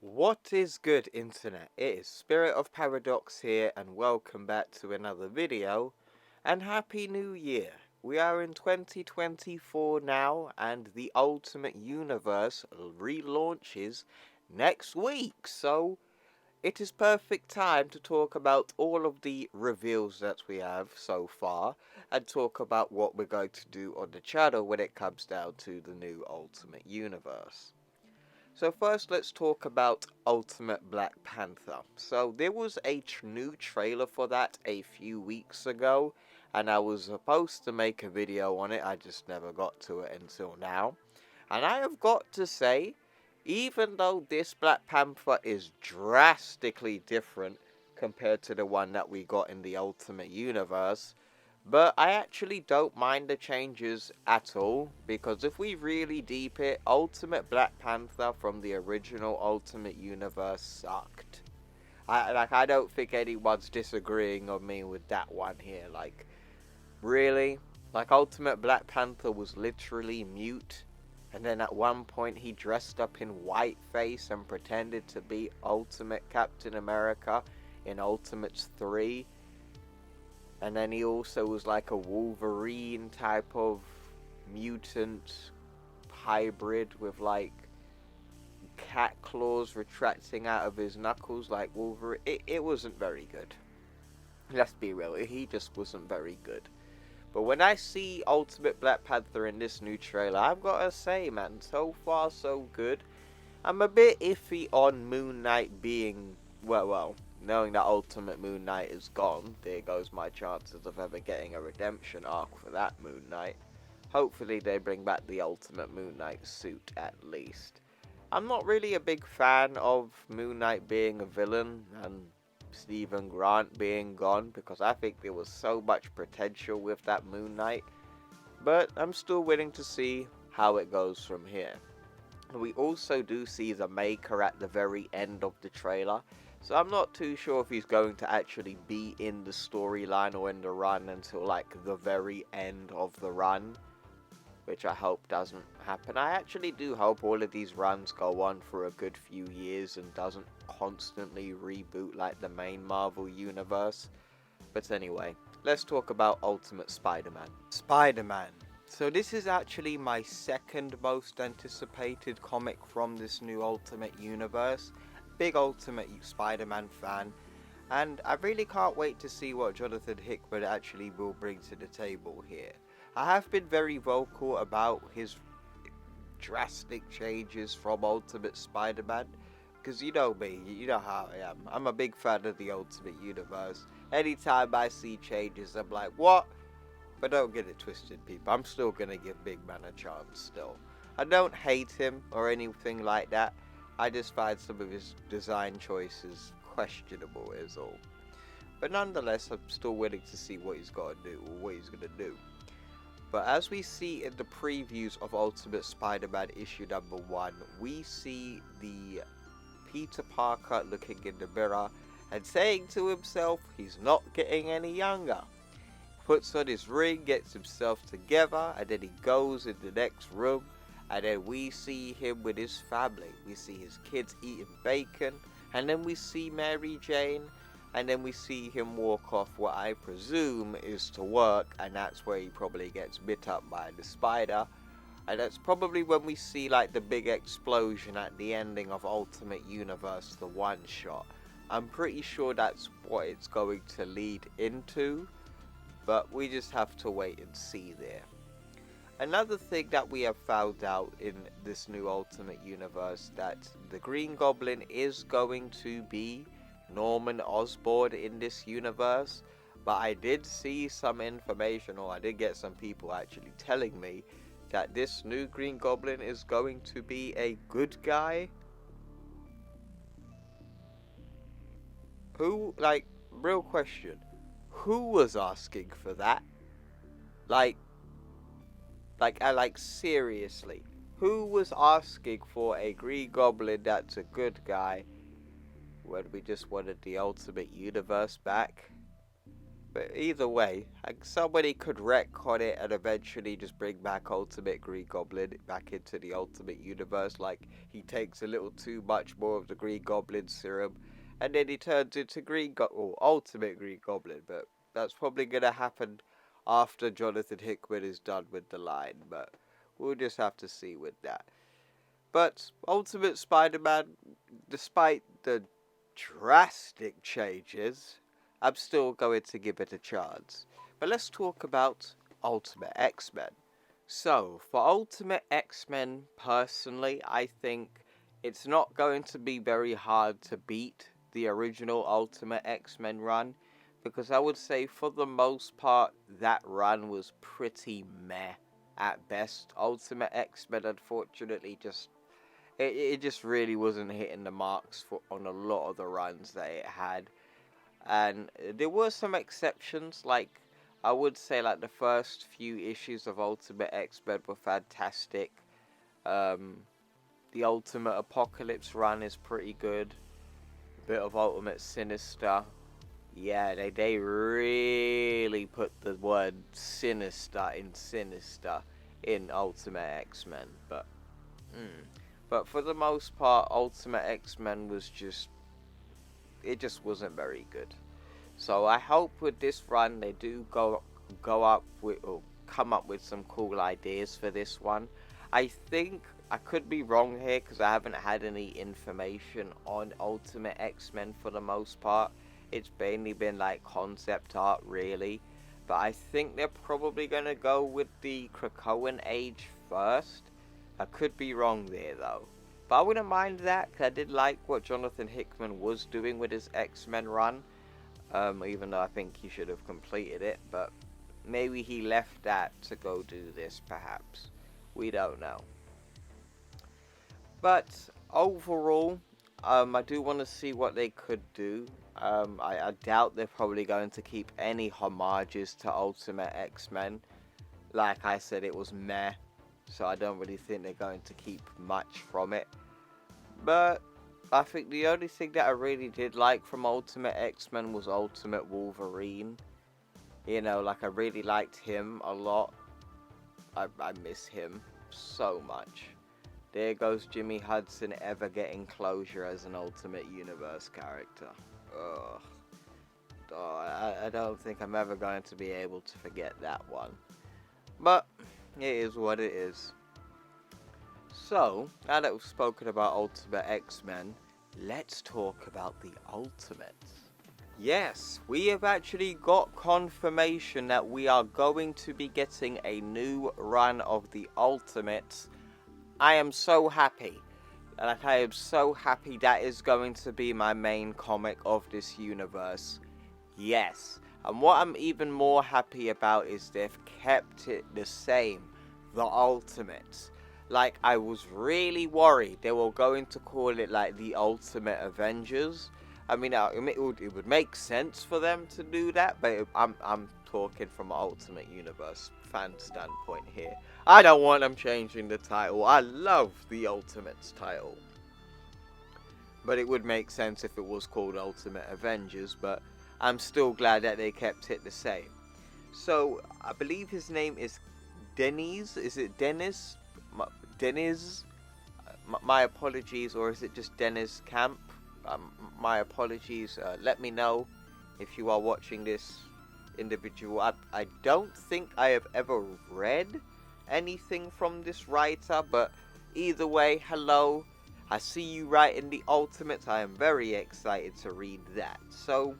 What is good, internet? It is Spirit of Paradox here, and welcome back to another video, and Happy New Year! We are in 2024 now, and the Ultimate Universe relaunches next week, so it is perfect time to talk about all of the reveals that we have so far, and talk about what we're going to do on the channel when it comes down to the new Ultimate Universe. So first let's talk about Ultimate Black Panther. So there was a new trailer for that a few weeks ago, and I was supposed to make a video on it, I just never got to it until now. And I have got to say, even though this Black Panther is drastically different compared to the one that we got in the Ultimate Universe, but I actually don't mind the changes at all, because if we really deep it, Ultimate Black Panther from the original Ultimate Universe sucked. I don't think anyone's disagreeing on me with that one here. Like, really? Like, Ultimate Black Panther was literally mute, and then at one point he dressed up in whiteface and pretended to be Ultimate Captain America in Ultimates 3. And then he also was like a Wolverine type of mutant hybrid with like cat claws retracting out of his knuckles like Wolverine. It wasn't very good. Let's be real, he just wasn't very good. But when I see Ultimate Black Panther in this new trailer, I've got to say, man, so far so good. I'm a bit iffy on Moon Knight being, well, knowing that Ultimate Moon Knight is gone, there goes my chances of ever getting a redemption arc for that Moon Knight. Hopefully they bring back the Ultimate Moon Knight suit at least. I'm not really a big fan of Moon Knight being a villain and Stephen Grant being gone, because I think there was so much potential with that Moon Knight. But I'm still willing to see how it goes from here. We also do see the Maker at the very end of the trailer, so I'm not too sure if he's going to actually be in the storyline or in the run until like the very end of the run, which I hope doesn't happen. I actually do hope all of these runs go on for a good few years and doesn't constantly reboot like the main Marvel universe. But anyway, let's talk about Ultimate Spider-Man. Spider-Man. So this is actually my second most anticipated comic from this new Ultimate Universe. Big Ultimate Spider-Man fan, and I really can't wait to see what Jonathan Hickman actually will bring to the table here. I have been very vocal about his drastic changes from Ultimate Spider-Man, because you know me, you know how I am. I'm a big fan of the Ultimate Universe. Anytime I see changes, I'm like, what? But don't get it twisted, people. I'm still gonna give Big Man a chance still. I don't hate him or anything like that. I just find some of his design choices questionable is all. But nonetheless, I'm still willing to see what he's got to do, or what he's going to do. But as we see in the previews of Ultimate Spider-Man issue number 1, we see the Peter Parker looking in the mirror and saying to himself he's not getting any younger. Puts on his ring, gets himself together, and then he goes in the next room. And then we see him with his family. We see his kids eating bacon. And then we see Mary Jane. And then we see him walk off what I presume is to work. And that's where he probably gets bit up by the spider. And that's probably when we see like the big explosion at the ending of Ultimate Universe, the one shot. I'm pretty sure that's what it's going to lead into. But we just have to wait and see there. Another thing that we have found out in this new Ultimate Universe, that the Green Goblin is going to be Norman Osborn in this universe. But I did see some information, or I did get some people actually telling me that this new Green Goblin is going to be a good guy. Who, like, real question, who was asking for that? Like seriously, who was asking for a Green Goblin that's a good guy when we just wanted the Ultimate Universe back? But either way, like, somebody could retcon it and eventually just bring back Ultimate Green Goblin back into the Ultimate Universe. Like, he takes a little too much more of the Green Goblin serum, and then he turns into or Ultimate Green Goblin. But that's probably gonna happen after Jonathan Hickman is done with the line. But we'll just have to see with that. But Ultimate Spider-Man, despite the drastic changes, I'm still going to give it a chance. But let's talk about Ultimate X-Men. So, for Ultimate X-Men, personally, I think it's not going to be very hard to beat the original Ultimate X-Men run, because I would say for the most part, that run was pretty meh at best. Ultimate X-Men, unfortunately, it just really wasn't hitting the marks on a lot of the runs that it had. And there were some exceptions, like, I would say, like, the first few issues of Ultimate X-Men were fantastic. The Ultimate Apocalypse run is pretty good. A bit of Ultimate Sinister. Yeah, they really put the word sinister in Ultimate X-Men, but for the most part, Ultimate X-Men was it just wasn't very good. So I hope with this run they do go up with, or come up with some cool ideas for this one. I think I could be wrong here because I haven't had any information on Ultimate X-Men for the most part. It's mainly been like concept art, really. But I think they're probably going to go with the Krakoan age first. I could be wrong there, though. But I wouldn't mind that, because I did like what Jonathan Hickman was doing with his X-Men run. Even though I think he should have completed it. But maybe he left that to go do this, perhaps. We don't know. But overall, I do want to see what they could do. I doubt they're probably going to keep any homages to Ultimate X-Men. Like I said, it was meh, so I don't really think they're going to keep much from it. But I think the only thing that I really did like from Ultimate X-Men was Ultimate Wolverine. You know, like, I really liked him a lot. I miss him so much. There goes Jimmy Hudson ever getting closure as an Ultimate Universe character. Ugh. Oh, I don't think I'm ever going to be able to forget that one. But it is what it is. So, now that we've spoken about Ultimate X-Men, let's talk about the Ultimates. Yes, we have actually got confirmation that we are going to be getting a new run of the Ultimates. I am so happy. Like, I am so happy that is going to be my main comic of this universe. Yes. And what I'm even more happy about is they've kept it the same. The Ultimates. Like, I was really worried they were going to call it, like, the Ultimate Avengers. I mean, it would make sense for them to do that, but I'm talking from an Ultimate Universe fan standpoint here. I don't want them changing the title. I love the Ultimates title. But it would make sense if it was called Ultimate Avengers, but I'm still glad that they kept it the same. So, I believe his name is Dennis. Is it Dennis? Dennis? My apologies, or is it just Dennis Camp? My apologies. Let me know if you are watching this individual. I don't think I have ever read anything from this writer, but either way, hello. I see you writing the Ultimates. I am very excited to read that. So,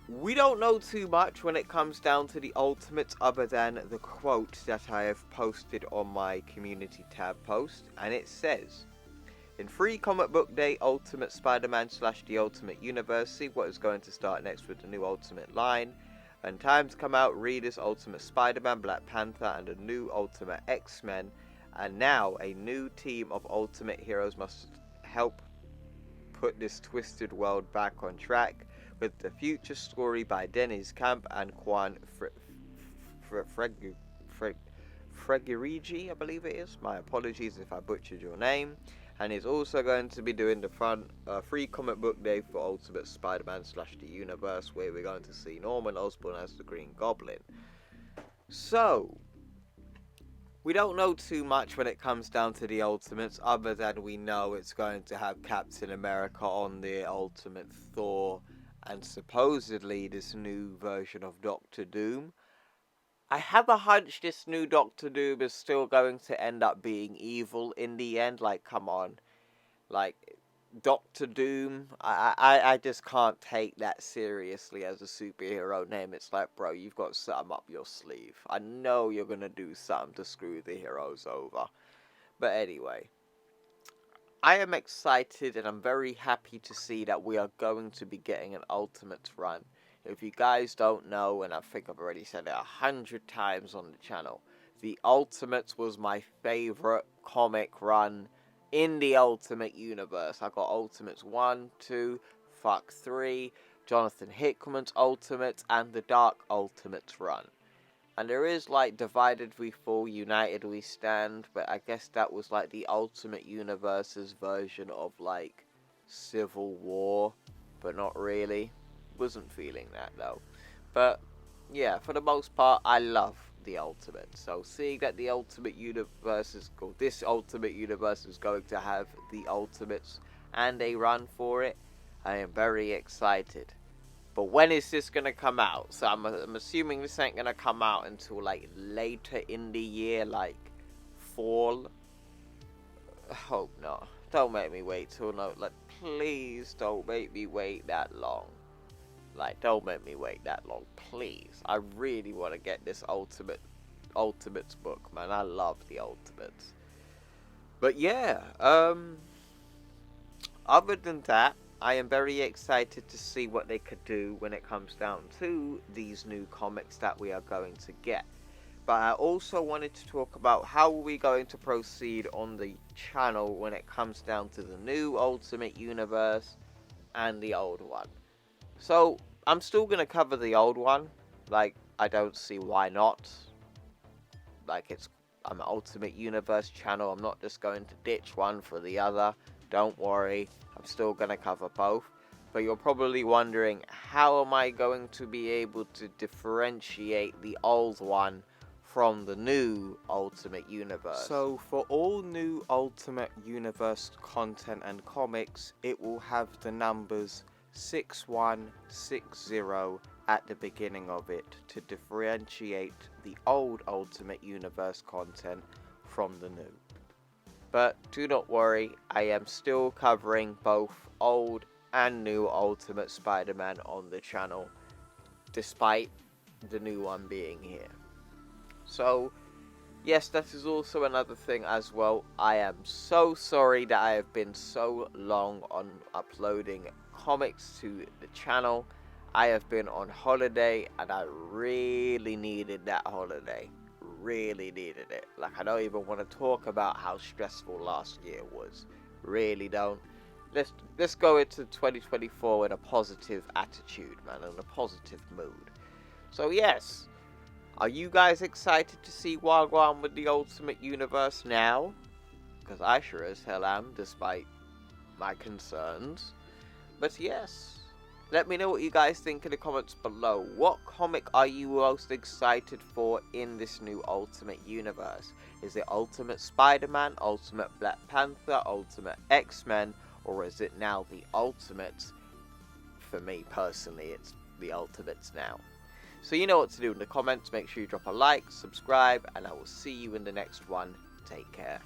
we don't know too much when it comes down to the Ultimates other than the quote that I have posted on my community tab post, and it says, in Free Comic Book Day, Ultimate Spider-Man / The Ultimate Universe, see what is going to start next with the new Ultimate line. When times come out, read this Ultimate Spider-Man, Black Panther, and a new Ultimate X-Men. And now, a new team of Ultimate heroes must help put this twisted world back on track with the future story by Dennis Camp and Juan Fregirigi, I believe it is. My apologies if I butchered your name. And he's also going to be doing the free comic book day for Ultimate Spider-Man / the Universe, where we're going to see Norman Osborn as the Green Goblin. So, we don't know too much when it comes down to the Ultimates, other than we know it's going to have Captain America on the Ultimate, Thor, and supposedly this new version of Doctor Doom. I have a hunch this new Doctor Doom is still going to end up being evil in the end. Like, come on. Like, Doctor Doom, I just can't take that seriously as a superhero name. It's like, bro, you've got something up your sleeve. I know you're going to do something to screw the heroes over. But anyway, I am excited and I'm very happy to see that we are going to be getting an Ultimates run. If you guys don't know, and I think I've already said it 100 times on the channel, the Ultimates was my favorite comic run in the Ultimate Universe. I got Ultimates 1, 2, 3, Jonathan Hickman's Ultimates, and the Dark Ultimates run. And there is like Divided We Fall, United We Stand, but I guess that was like the Ultimate Universe's version of like Civil War, but not really. Wasn't feeling that though. But yeah, for the most part, I love the Ultimate. So seeing that the Ultimate Universe is called, this Ultimate Universe is going to have the Ultimates and a run for it, I am very excited. But when is this gonna come out? So I'm assuming this ain't gonna come out until like later in the year, like fall. Hope not. Don't make me wait till no. Like, please don't make me wait that long. Like, don't make me wait that long, please. I really want to get this Ultimates book, man. I love the Ultimates. But yeah, other than that, I am very excited to see what they could do when it comes down to these new comics that we are going to get. But I also wanted to talk about how are we going to proceed on the channel when it comes down to the new Ultimate Universe and the old one. So, I'm still going to cover the old one. Like, I don't see why not. Like, I'm an Ultimate Universe channel. I'm not just going to ditch one for the other. Don't worry. I'm still going to cover both. But you're probably wondering, how am I going to be able to differentiate the old one from the new Ultimate Universe? So, for all new Ultimate Universe content and comics, it will have the numbers 6160 at the beginning of it to differentiate the old Ultimate Universe content from the new. But do not worry, I am still covering both old and new Ultimate Spider-Man on the channel, despite the new one being here. So, yes, that is also another thing as well. I am so sorry that I have been so long on uploading comics to the channel. I have been on holiday and I really needed that holiday. Really needed it. Like, I don't even want to talk about how stressful last year was. Really don't. Let's go into 2024 with a positive attitude, man, and a positive mood. So yes, are you guys excited to see Wagwan with the Ultimate Universe now? Because I sure as hell am, despite my concerns. But yes, let me know what you guys think in the comments below. What comic are you most excited for in this new Ultimate Universe? Is it Ultimate Spider-Man, Ultimate Black Panther, Ultimate X-Men, or is it now the Ultimates? For me personally, it's the Ultimates now. So you know what to do in the comments. Make sure you drop a like, subscribe, and I will see you in the next one. Take care.